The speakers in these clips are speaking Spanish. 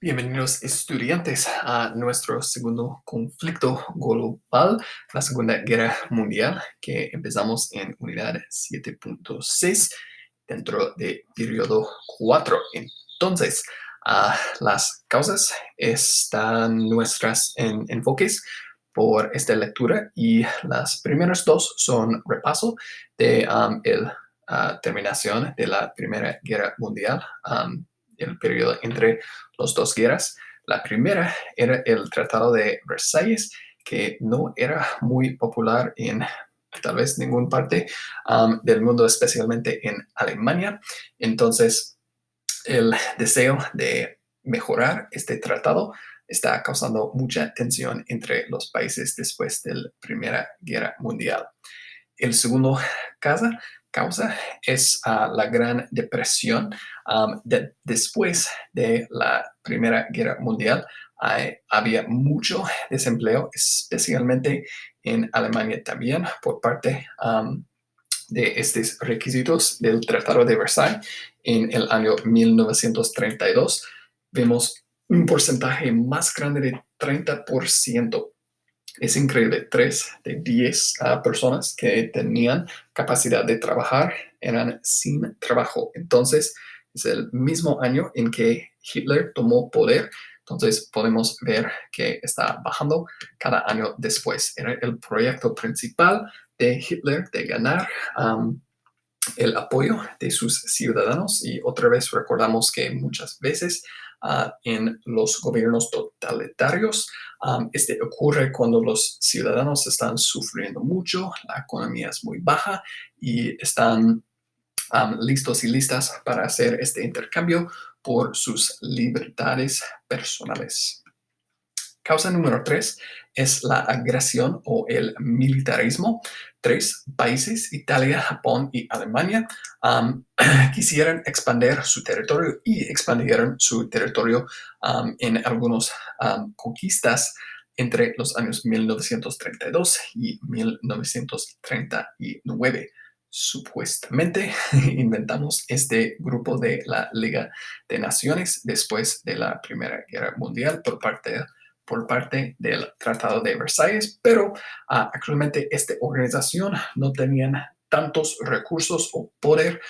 Bienvenidos estudiantes a nuestro segundo conflicto global, la Segunda Guerra Mundial, que empezamos en unidad 7.6 dentro de periodo 4. Entonces, las causas están nuestras en enfoques por esta lectura y las primeras dos son repaso de terminación de la Primera Guerra Mundial, el periodo entre las dos guerras. La primera era el Tratado de Versalles, que no era muy popular en tal vez ninguna parte del mundo, especialmente en Alemania. Entonces, el deseo de mejorar este tratado está causando mucha tensión entre los países después de la Primera Guerra Mundial. El segundo causa es la Gran Depresión. Después de la Primera Guerra Mundial, había mucho desempleo, especialmente en Alemania también, por parte de estos requisitos del Tratado de Versalles. En el año 1932 vemos un porcentaje más grande de 30%. Es increíble, 3 de 10 personas que tenían capacidad de trabajar eran sin trabajo. Entonces, es el mismo año en que Hitler tomó poder. Entonces, podemos ver que está bajando cada año después. Era el proyecto principal de Hitler de ganar el apoyo de sus ciudadanos, y otra vez recordamos que muchas veces en los gobiernos totalitarios este ocurre cuando los ciudadanos están sufriendo mucho, la economía es muy baja y están listos y listas para hacer este intercambio por sus libertades personales. Causa número 3 es la agresión o el militarismo. 3 países, Italia, Japón y Alemania, quisieran expandir su territorio y expandieron su territorio en algunas conquistas entre los años 1932 y 1939. Supuestamente inventamos este grupo de la Liga de Naciones después de la Primera Guerra Mundial por parte del Tratado de Versalles, pero actualmente esta organización no tenía tantos recursos o poder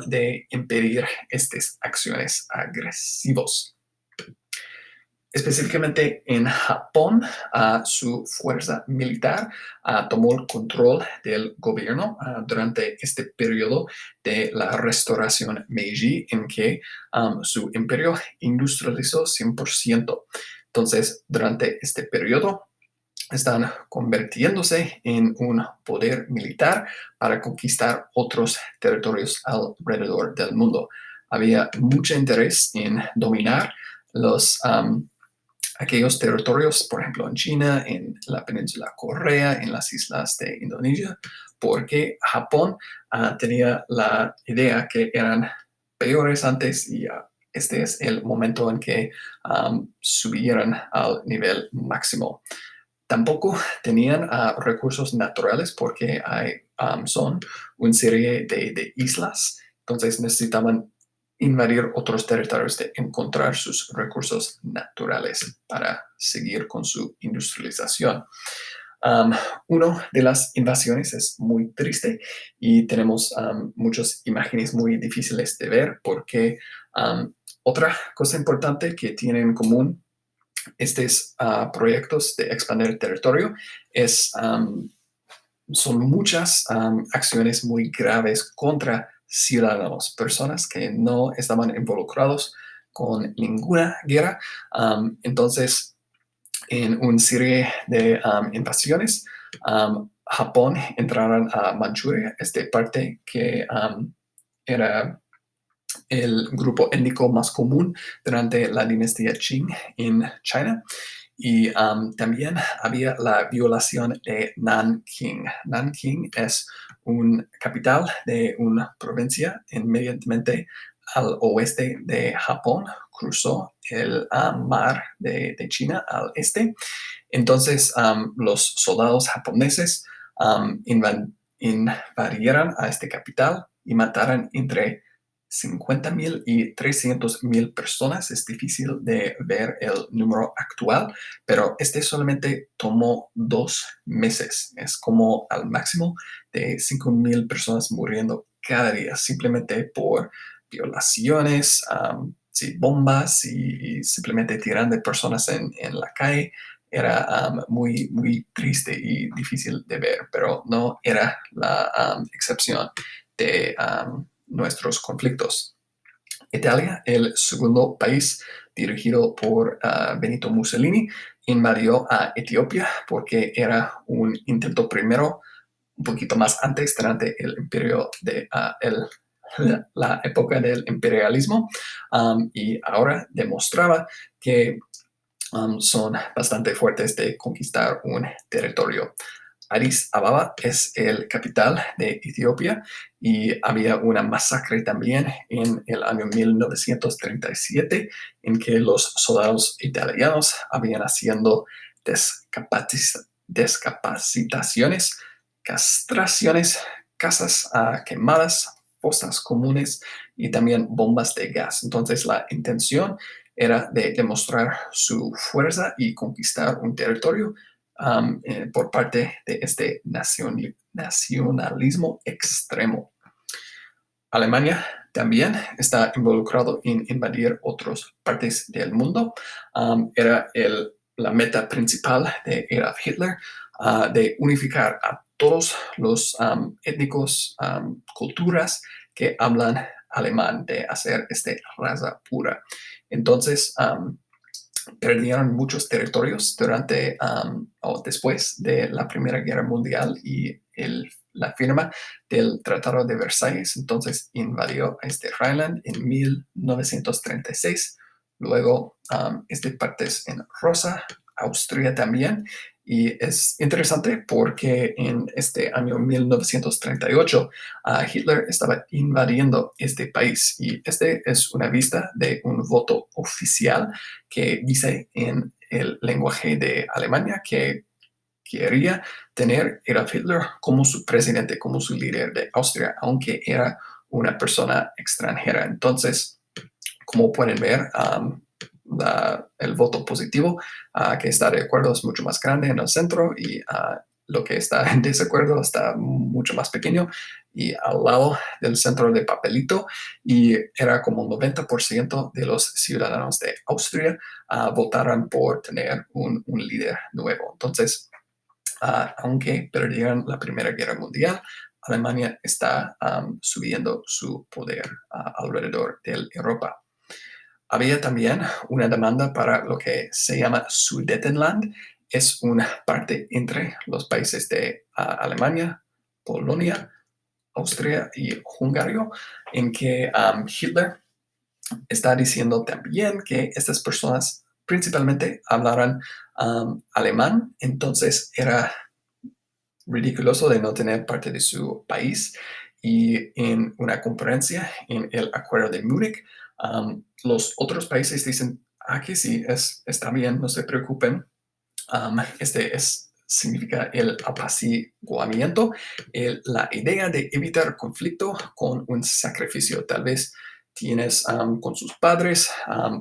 de impedir estas acciones agresivas. Específicamente en Japón, su fuerza militar tomó el control del gobierno durante este periodo de la restauración Meiji, en que su imperio industrializó 100%. Entonces, durante este periodo, están convirtiéndose en un poder militar para conquistar otros territorios alrededor del mundo. Había mucho interés en dominar aquellos territorios, por ejemplo, en China, en la península Corea, en las islas de Indonesia, porque Japón tenía la idea que eran peores antes, y este es el momento en que subieran al nivel máximo. Tampoco tenían recursos naturales porque son una serie de islas, entonces necesitaban invadir otros territorios de encontrar sus recursos naturales para seguir con su industrialización. Um, Una de las invasiones es muy triste y tenemos muchas imágenes muy difíciles de ver porque otra cosa importante que tienen en común estos proyectos de expandir territorio son muchas acciones muy graves contra ciudadanos, personas que no estaban involucrados con ninguna guerra. Entonces, en una serie de invasiones, Japón entraron a Manchuria, esta parte que era el grupo étnico más común durante la dinastía Qing en China. Y también había la violación de Nanking. Nanking es una capital de una provincia inmediatamente al oeste de Japón. Cruzó el mar de China al este. Entonces, los soldados japoneses invadieron a esta capital y mataron entre 50.000 y 300.000 personas. Es difícil de ver el número actual, pero este solamente tomó 2 meses. Es como al máximo de 5.000 personas muriendo cada día simplemente por violaciones, sí, bombas y simplemente tiran de personas en la calle. Era muy, muy triste y difícil de ver, pero no era la excepción de nuestros conflictos. Italia, el segundo país dirigido por Benito Mussolini, invadió a Etiopía porque era un intento primero un poquito más antes, durante el imperio de la época del imperialismo, y ahora demostraba que son bastante fuertes de conquistar un territorio. Addis Ababa es el capital de Etiopía y había una masacre también en el año 1937 en que los soldados italianos habían haciendo descapacitaciones, castraciones, casas quemadas, fosas comunes y también bombas de gas. Entonces la intención era de demostrar su fuerza y conquistar un territorio por parte de este nacionalismo extremo. Alemania también está involucrado en invadir otras partes del mundo. Era la meta principal de Adolf Hitler, de unificar a todos los étnicos, culturas que hablan alemán, de hacer esta raza pura. Entonces, perdieron muchos territorios durante o después de la Primera Guerra Mundial y la firma del Tratado de Versalles. Entonces invadió este Rhineland en 1936. Luego partes en Rosa, Austria también. Y es interesante porque en este año 1938 Hitler estaba invadiendo este país y este es una vista de un voto oficial que dice en el lenguaje de Alemania que quería tener a Hitler como su presidente, como su líder de Austria, aunque era una persona extranjera. Entonces, como pueden ver, el voto positivo que está de acuerdo es mucho más grande en el centro y lo que está en desacuerdo está mucho más pequeño y al lado del centro de papelito, y era como 90% de los ciudadanos de Austria votaron por tener un líder nuevo. Entonces, aunque perdieron la Primera Guerra Mundial, Alemania está subiendo su poder alrededor de Europa. Había también una demanda para lo que se llama Sudetenland. Es una parte entre los países de Alemania, Polonia, Austria y Hungría, en que Hitler está diciendo también que estas personas principalmente hablaran alemán. Entonces era ridiculoso de no tener parte de su país. Y en una conferencia en el Acuerdo de Múnich, los otros países dicen, que sí, está bien, no se preocupen. Significa el apaciguamiento, la idea de evitar conflicto con un sacrificio. Tal vez tienes con sus padres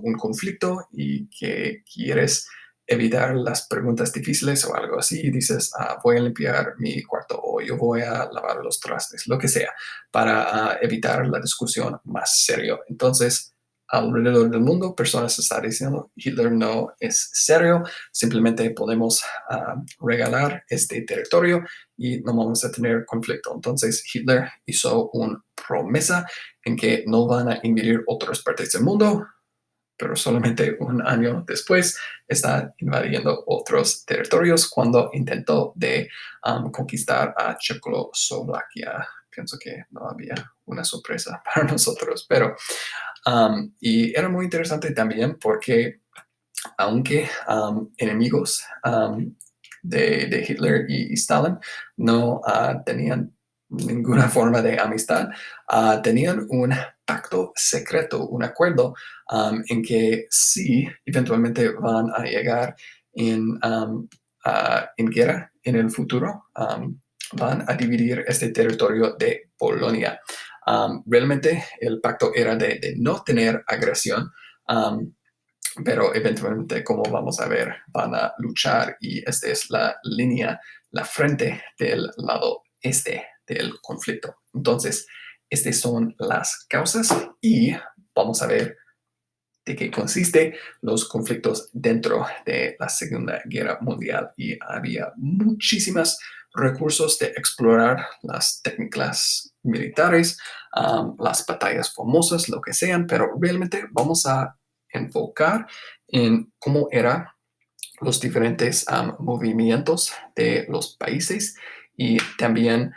un conflicto y que quieres evitar las preguntas difíciles o algo así, y dices, voy a limpiar mi cuarto o yo voy a lavar los trastes, lo que sea, para evitar la discusión más serio. Entonces, alrededor del mundo, personas están diciendo, Hitler no es serio, simplemente podemos regalar este territorio y no vamos a tener conflicto. Entonces, Hitler hizo una promesa en que no van a invadir otras partes del mundo, pero solamente un año después está invadiendo otros territorios cuando intentó de conquistar a Checoslovaquia. Pienso que no había una sorpresa para nosotros, pero y era muy interesante también porque aunque enemigos de Hitler y Stalin no tenían ninguna forma de amistad, tenían un pacto secreto, un acuerdo en que sí, eventualmente van a llegar en guerra en el futuro, van a dividir este territorio de Polonia. Realmente el pacto era de no tener agresión, um, pero eventualmente, como vamos a ver, van a luchar y esta es la línea, la frente del lado este del conflicto. Entonces, estas son las causas y vamos a ver de qué consiste los conflictos dentro de la Segunda Guerra Mundial. Y había muchísimos recursos de explorar las técnicas militares, las batallas famosas, lo que sean, pero realmente vamos a enfocar en cómo eran los diferentes movimientos de los países y también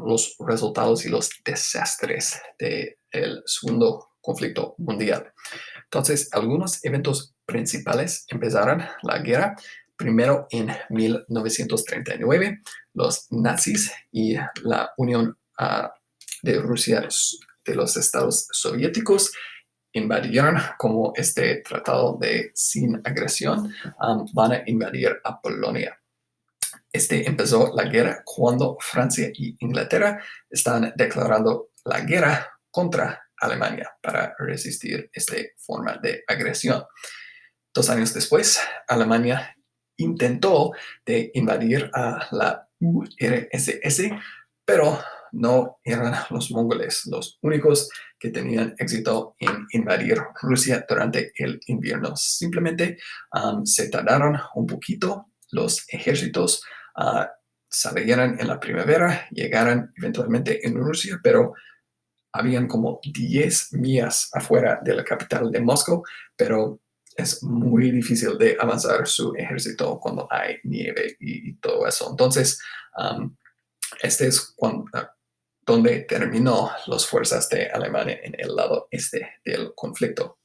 los resultados y los desastres del segundo conflicto mundial. Entonces, algunos eventos principales empezaron la guerra. Primero, en 1939, los nazis y la Unión de Rusia de los Estados Soviéticos invadieron como este tratado de sin agresión, van a invadir a Polonia. Este empezó la guerra cuando Francia y Inglaterra están declarando la guerra contra Alemania para resistir esta forma de agresión. 2 años después, Alemania intentó de invadir a la URSS, pero no eran los mongoles los únicos que tenían éxito en invadir Rusia durante el invierno. Simplemente se tardaron un poquito los ejércitos, salieron en la primavera, llegaron eventualmente en Rusia, pero habían como 10 millas afuera de la capital de Moscú, pero es muy difícil de avanzar su ejército cuando hay nieve y todo eso. Entonces, este es donde terminó las fuerzas de Alemania en el lado este del conflicto.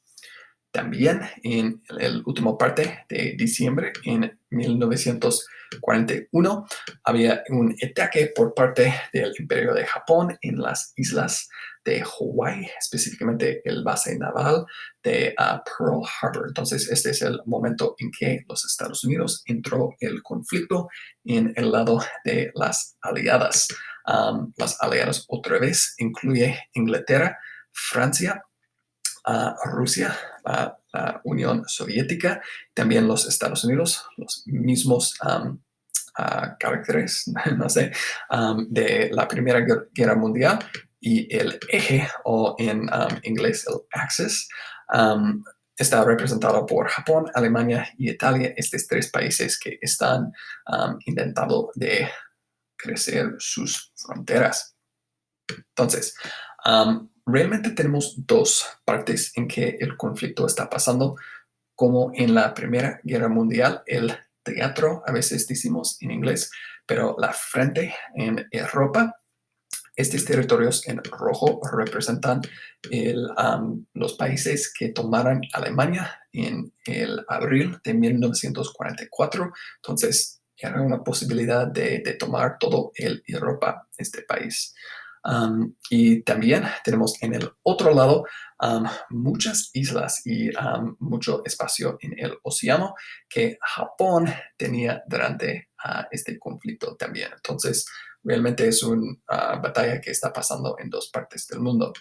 También en la última parte de diciembre, en 1941, había un ataque por parte del Imperio de Japón en las islas de Hawái, específicamente el base naval de Pearl Harbor. Entonces, este es el momento en que los Estados Unidos entró el conflicto en el lado de las aliadas. Las aliadas otra vez incluye Inglaterra, Francia, Rusia, la Unión Soviética, también los Estados Unidos, los mismos caracteres, no sé, de la Primera Guerra Mundial y el eje, o en inglés el axis, está representado por Japón, Alemania y Italia, estos 3 países que están intentando de crecer sus fronteras. Entonces, realmente tenemos 2 partes en que el conflicto está pasando, como en la Primera Guerra Mundial, el teatro, a veces decimos en inglés, pero la frente en Europa. Estos territorios en rojo representan los países que tomaron Alemania en el abril de 1944. Entonces, era una posibilidad de tomar todo el Europa, este país. Y también tenemos en el otro lado muchas islas y mucho espacio en el océano que Japón tenía durante este conflicto también. Entonces, realmente es una batalla que está pasando en 2 partes del mundo.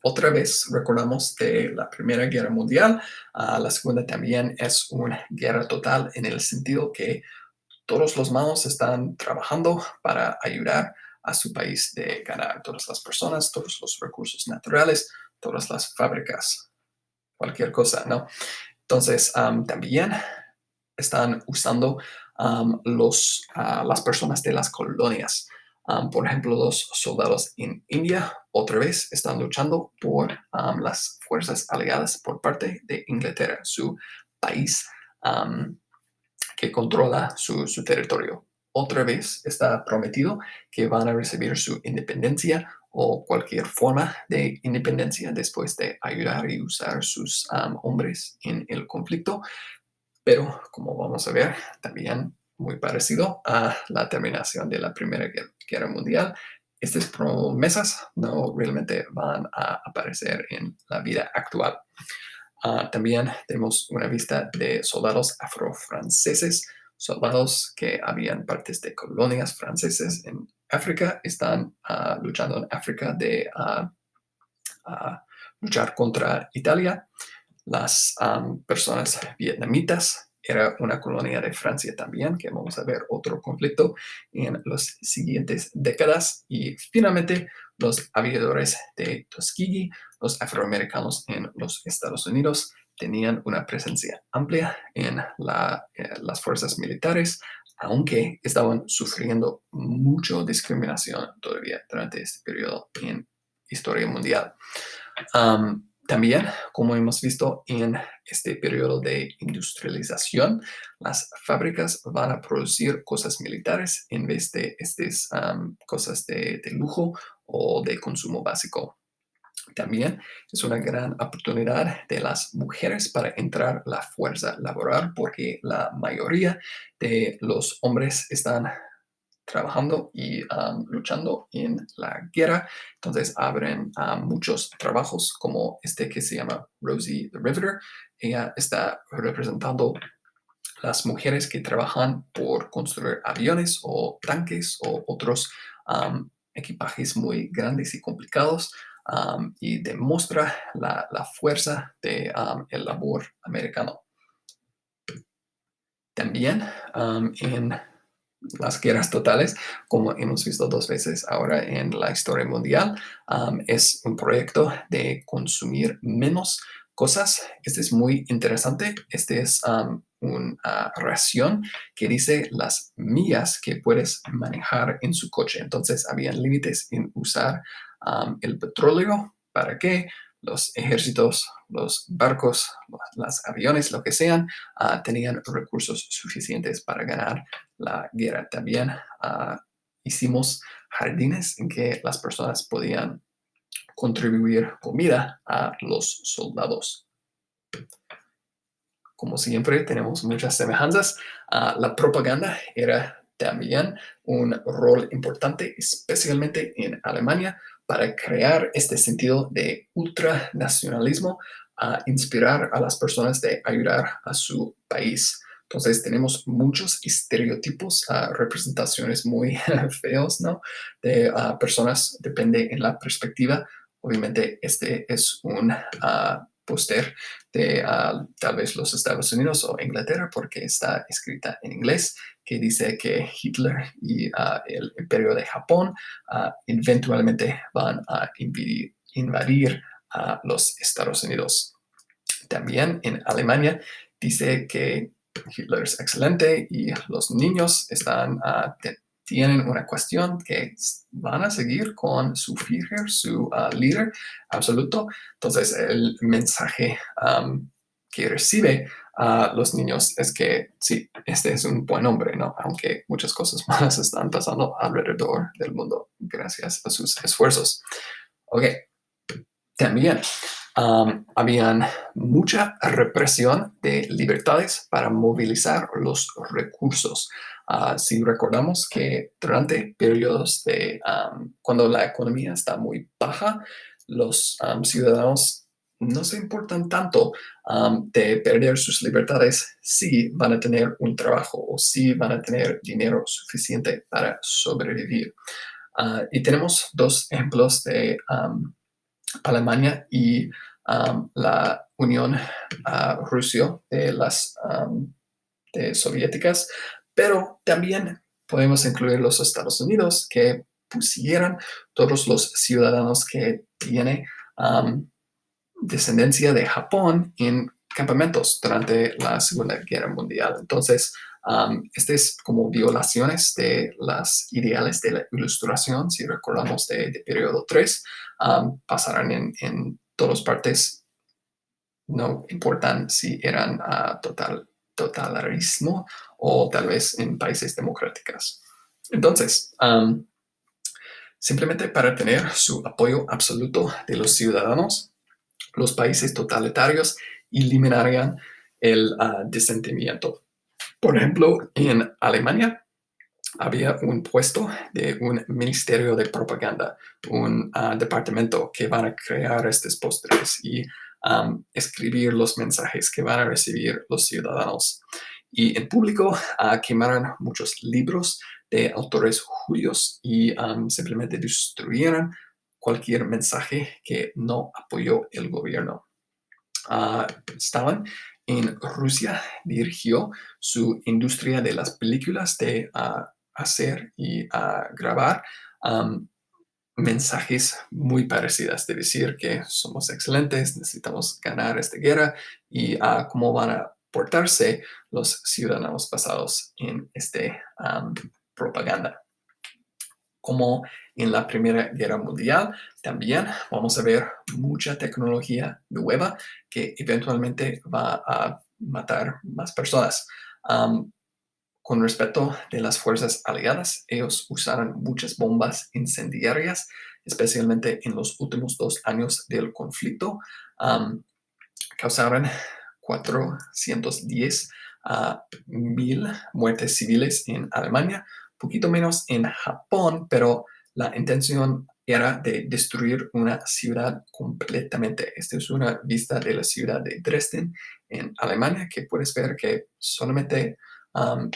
Otra vez recordamos de la Primera Guerra Mundial, la segunda también es una guerra total en el sentido que todos los malos están trabajando para ayudar a su país de ganar. Todas las personas, todos los recursos naturales, todas las fábricas, cualquier cosa, ¿no? Entonces, también están usando las personas de las colonias. Por ejemplo, los soldados en India otra vez están luchando por las fuerzas aliadas por parte de Inglaterra, su país que controla su territorio. Otra vez está prometido que van a recibir su independencia o cualquier forma de independencia después de ayudar y usar sus hombres en el conflicto. Pero, como vamos a ver, también muy parecido a la terminación de la Primera Guerra Mundial, estas promesas no realmente van a aparecer en la vida actual. También tenemos una vista de soldados afrofranceses, soldados que habían partes de colonias francesas en África están luchando en África de luchar contra Italia. Las personas vietnamitas era una colonia de Francia también, que vamos a ver otro conflicto en las siguientes décadas. Y finalmente, los aviadores de Tuskegee, los afroamericanos en los Estados Unidos, tenían una presencia amplia en las fuerzas militares, aunque estaban sufriendo mucha discriminación todavía durante este periodo en historia mundial. También, como hemos visto en este periodo de industrialización, las fábricas van a producir cosas militares en vez de estas cosas de lujo o de consumo básico. También es una gran oportunidad de las mujeres para entrar a la fuerza laboral porque la mayoría de los hombres están trabajando y luchando en la guerra. Entonces abren muchos trabajos como este que se llama Rosie the Riveter. Ella está representando las mujeres que trabajan por construir aviones o tanques o otros equipajes muy grandes y complicados y demuestra la fuerza del el labor americano. También en las guerras totales, como hemos visto 2 veces ahora en la historia mundial, es un proyecto de consumir menos cosas. Este es muy interesante. Este es una ración que dice las millas que puedes manejar en su coche. Entonces, había límites en usar el petróleo. ¿Para qué? Los ejércitos, los barcos, los aviones, lo que sean, tenían recursos suficientes para ganar la guerra. También hicimos jardines en que las personas podían contribuir comida a los soldados. Como siempre, tenemos muchas semejanzas. La propaganda era también un rol importante, especialmente en Alemania, para crear este sentido de ultranacionalismo, a inspirar a las personas de ayudar a su país. Entonces tenemos muchos estereotipos, representaciones muy feos, ¿no? De personas, depende en la perspectiva. Obviamente este es un póster de tal vez los Estados Unidos o Inglaterra, porque está escrita en inglés, que dice que Hitler y el imperio de Japón eventualmente van a invadir a los Estados Unidos. También en Alemania dice que Hitler es excelente y los niños tienen una cuestión que van a seguir con su Führer, su líder absoluto. Entonces, el mensaje que recibe a los niños es que sí, este es un buen hombre, ¿no? Aunque muchas cosas malas están pasando alrededor del mundo gracias a sus esfuerzos. Ok, también habían mucha represión de libertades para movilizar los recursos. Si recordamos que durante periodos de cuando la economía está muy baja, los ciudadanos no se importan tanto de perder sus libertades si van a tener un trabajo o si van a tener dinero suficiente para sobrevivir. Y tenemos 2 ejemplos de Alemania y la Unión Rusia de las soviéticas, pero también podemos incluir los Estados Unidos que pusieran todos los ciudadanos que tienen descendencia de Japón en campamentos durante la Segunda Guerra Mundial. Entonces, este es como violaciones de las ideales de la ilustración, si recordamos de periodo 3, pasarán en todas partes, no importan si eran totalitarismo o tal vez en países democráticos. Entonces, simplemente para tener su apoyo absoluto de los ciudadanos, los países totalitarios eliminarían el disentimiento. Por ejemplo, en Alemania había un puesto de un ministerio de propaganda, un departamento que van a crear estos pósteres y escribir los mensajes que van a recibir los ciudadanos. Y en público quemaron muchos libros de autores judíos y simplemente destruyeron cualquier mensaje que no apoyó el gobierno. Stalin en Rusia dirigió su industria de las películas de hacer y grabar mensajes muy parecidos, de decir que somos excelentes, necesitamos ganar esta guerra y cómo van a portarse los ciudadanos basados en esta propaganda. Como en la Primera Guerra Mundial, también vamos a ver mucha tecnología nueva que eventualmente va a matar más personas. Con respecto de las fuerzas aliadas, ellos usaron muchas bombas incendiarias, especialmente en los últimos 2 años del conflicto. Causaron 410 mil muertes civiles en Alemania, poquito menos en Japón, pero la intención era de destruir una ciudad completamente. Esta es una vista de la ciudad de Dresden en Alemania, que puedes ver que solamente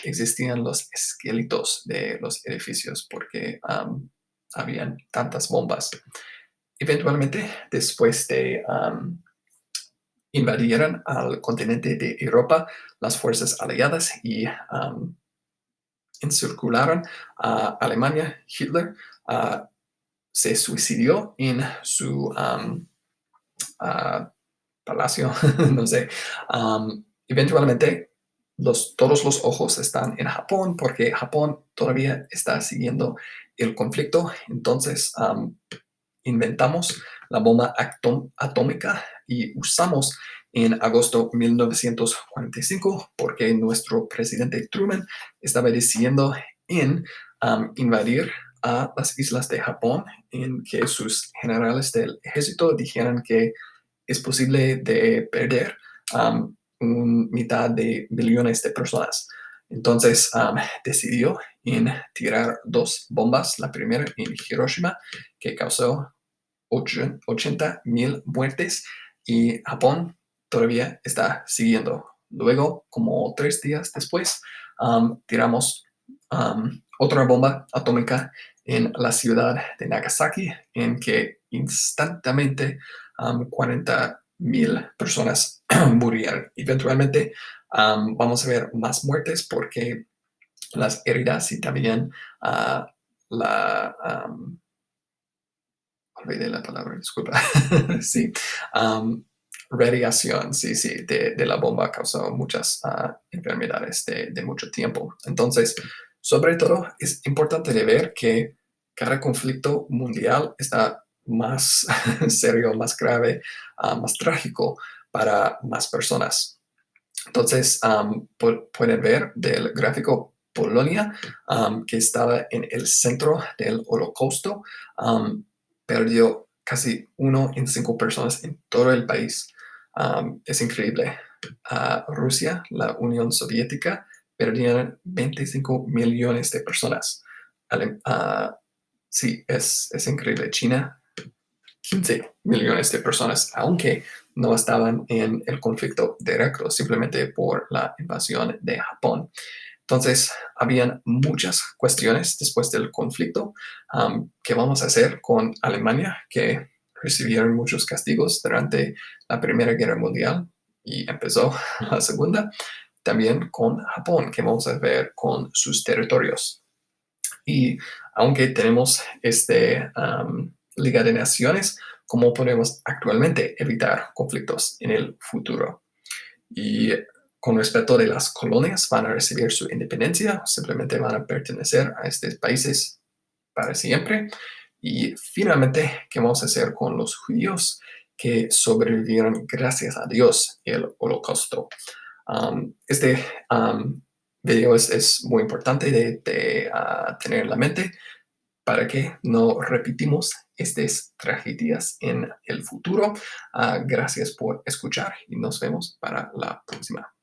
existían los esqueletos de los edificios porque habían tantas bombas. Eventualmente, después de invadieron al continente de Europa las fuerzas aliadas y encircularon a Alemania. Hitler se suicidó en su palacio, no sé. Eventualmente, todos los ojos están en Japón porque Japón todavía está siguiendo el conflicto. Entonces, inventamos la bomba atómica y usamos en agosto de 1945 porque nuestro presidente Truman estaba decidiendo en invadir a las islas de Japón, en que sus generales del ejército dijeron que es posible de perder mitad de millones de personas. Entonces decidió en tirar 2 bombas, la primera en Hiroshima, que causó 80,000 muertes y Japón todavía está siguiendo. Luego, como 3 días después, tiramos otra bomba atómica en la ciudad de Nagasaki, en que instantáneamente 40,000 personas murieron. Eventualmente vamos a ver más muertes porque las heridas y también la olvidé la palabra, disculpa. Sí. Radiación, sí, sí, de la bomba causó muchas enfermedades de mucho tiempo. Entonces, sobre todo, es importante de ver que cada conflicto mundial está más serio, más grave, más trágico para más personas. Entonces, pueden ver del gráfico Polonia, que estaba en el centro del Holocausto, perdió casi 1 en 5 personas en todo el país. Es increíble. Rusia, la Unión Soviética, perdieron 25 millones de personas. Sí, es increíble. China, 15 millones de personas, aunque no estaban en el conflicto directo, simplemente por la invasión de Japón. Entonces, habían muchas cuestiones después del conflicto. ¿Qué vamos a hacer con Alemania, que recibieron muchos castigos durante la Primera Guerra Mundial y empezó la Segunda? También con Japón, ¿qué vamos a ver con sus territorios? Y aunque tenemos Liga de Naciones, ¿cómo podemos actualmente evitar conflictos en el futuro? Y con respecto de las colonias, ¿van a recibir su independencia? ¿Simplemente van a pertenecer a estos países para siempre? Y finalmente, ¿qué vamos a hacer con los judíos que sobrevivieron gracias a Dios el holocausto? Este video es muy importante de tener en la mente para que no repetimos estas tragedias en el futuro. Gracias por escuchar y nos vemos para la próxima.